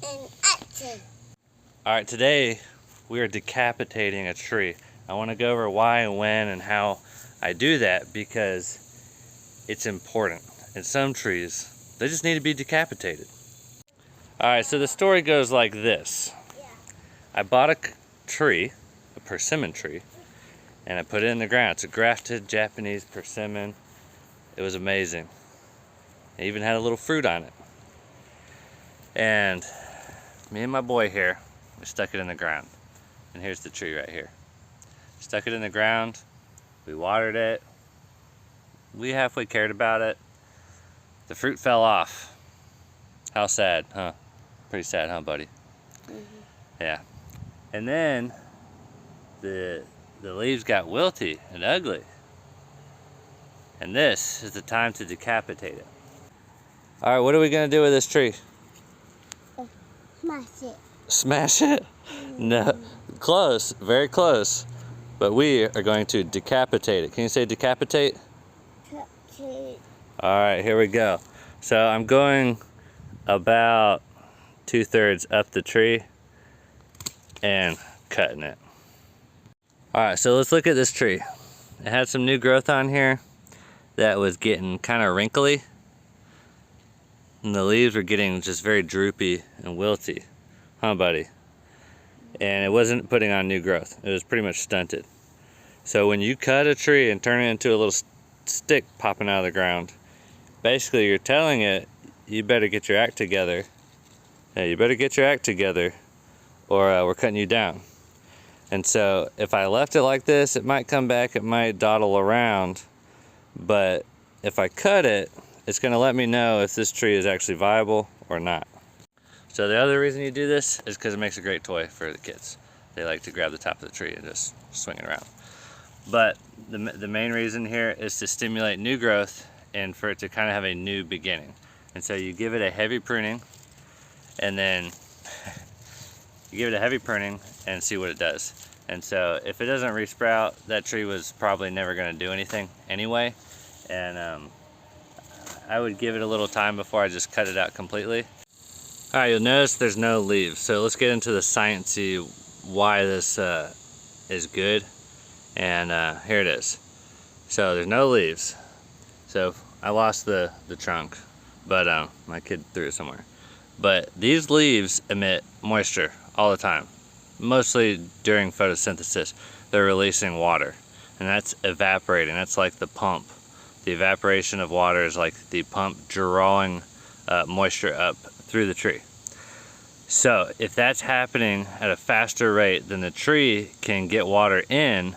and action. All right, today we are decapitating a tree. I want to go over why and when and how I do that because it's important. In some trees, they just need to be decapitated. All right, so the story goes like this. I bought a tree, a persimmon tree, and I put it in the ground. It's a grafted Japanese persimmon. It was amazing. It even had a little fruit on it. And me and my boy here, we stuck it in the ground. And here's the tree right here. Stuck it in the ground, we watered it, we halfway cared about it. The fruit fell off. How sad, huh? Pretty sad, huh, buddy? Mm-hmm. Yeah. And then the leaves got wilty and ugly. And this is the time to decapitate it. All right, what are we gonna do with this tree? Smash it. Smash it? No, close, very close. But we are going to decapitate it. Can you say decapitate? Decapitate. All right, here we go. So I'm going about 2/3 up the tree and cutting it. All right, so let's look at this tree. It had some new growth on here that was getting kind of wrinkly. And the leaves were getting just very droopy and wilty. Huh, buddy? And it wasn't putting on new growth. It was pretty much stunted. So when you cut a tree and turn it into a little stick popping out of the ground, basically you're telling it, you better get your act together. Yeah, you better get your act together or we're cutting you down. And so if I left it like this, it might come back, it might dawdle around, but if I cut it, it's gonna let me know if this tree is actually viable or not. So the other reason you do this is because it makes a great toy for the kids. They like to grab the top of the tree and just swing it around. But the main reason here is to stimulate new growth and for it to kind of have a new beginning. And so you give it a heavy pruning and then you give it a heavy pruning and see what it does. And so if it doesn't resprout, that tree was probably never gonna do anything anyway. And I would give it a little time before I just cut it out completely. All right, you'll notice there's no leaves. So let's get into the sciencey why this is good. And here it is. So there's no leaves. So I lost the trunk, but my kid threw it somewhere. But these leaves emit moisture all the time. Mostly during photosynthesis, they're releasing water. And that's evaporating, that's like the pump. The evaporation of water is like the pump drawing moisture up through the tree. So if that's happening at a faster rate than the tree can get water in,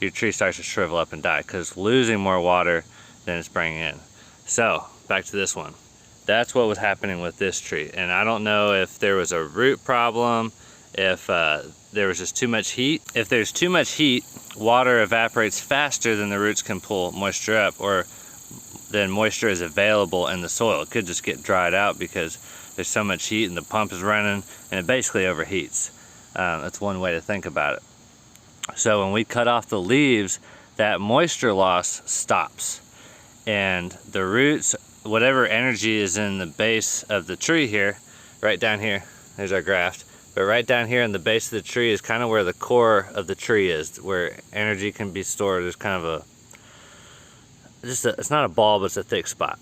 your tree starts to shrivel up and die because losing more water than it's bringing in. So back to this one. That's what was happening with this tree. And I don't know if there was a root problem, if there was just too much heat. If there's too much heat, water evaporates faster than the roots can pull moisture up, or then moisture is available in the soil. It could just get dried out because there's so much heat and the pump is running and it basically overheats. That's one way to think about it. So when we cut off the leaves, that moisture loss stops. And the roots, whatever energy is in the base of the tree here, right down here, there's our graft, but right down here in the base of the tree is kind of where the core of the tree is, where energy can be stored. There's kind of it's not a ball, but it's a thick spot.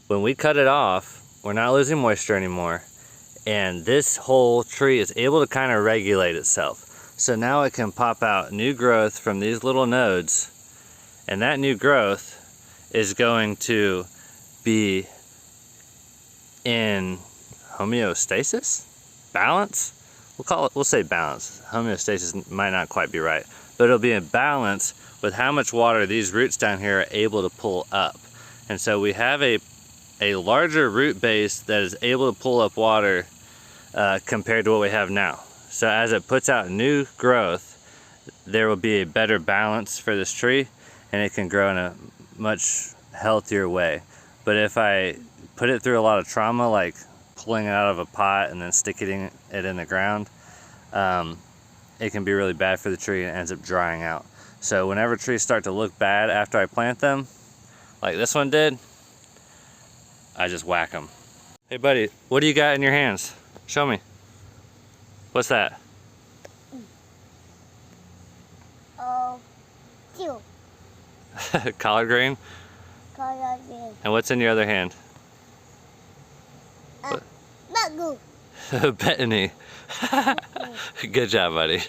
When we cut it off, we're not losing moisture anymore, and this whole tree is able to kind of regulate itself. So now it can pop out new growth from these little nodes, and that new growth is going to be in homeostasis? Balance? We'll say balance. Homeostasis might not quite be right, but it'll be in balance with how much water these roots down here are able to pull up. And so we have a larger root base that is able to pull up water compared to what we have now. So as it puts out new growth, there will be a better balance for this tree and it can grow in a much healthier way. But if I put it through a lot of trauma, like pulling it out of a pot and then sticking it in the ground, it can be really bad for the tree and it ends up drying out. So whenever trees start to look bad after I plant them, like this one did, I just whack them. Hey buddy, what do you got in your hands? Show me. What's that? Oh, two. Collard green? Collard green. And what's in your other hand? Mango. Bethany. Good job, buddy.